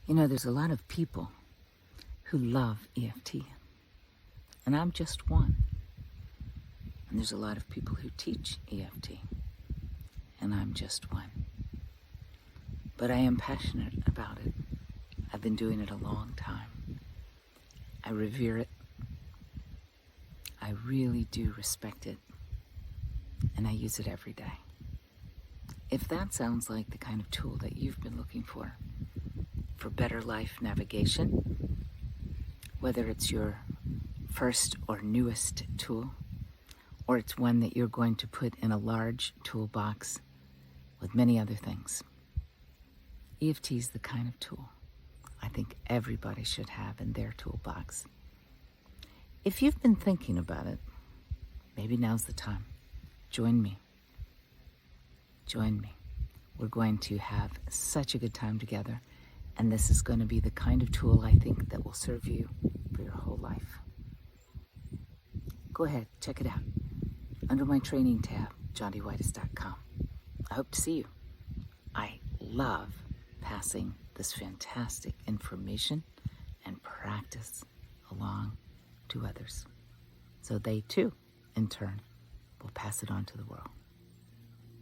You know, there's a lot of people who love EFT, and I'm just one. And there's a lot of people who teach EFT, and I'm just one. But I am passionate about it. I've been doing it a long time. I revere it. I really do respect it, and I use it every day. If that sounds like the kind of tool that you've been looking for better life navigation, whether it's your first or newest tool, or it's one that you're going to put in a large toolbox with many other things, EFT is the kind of tool I think everybody should have in their toolbox. If you've been thinking about it, maybe now's the time. Join me. Join me. We're going to have such a good time together, and this is going to be the kind of tool I think that will serve you for your whole life. Go ahead, check it out. Under my training tab, JondiWhitis.com. I hope to see you. I love passing this fantastic information and practice along to others, so they too, in turn, will pass it on to the world.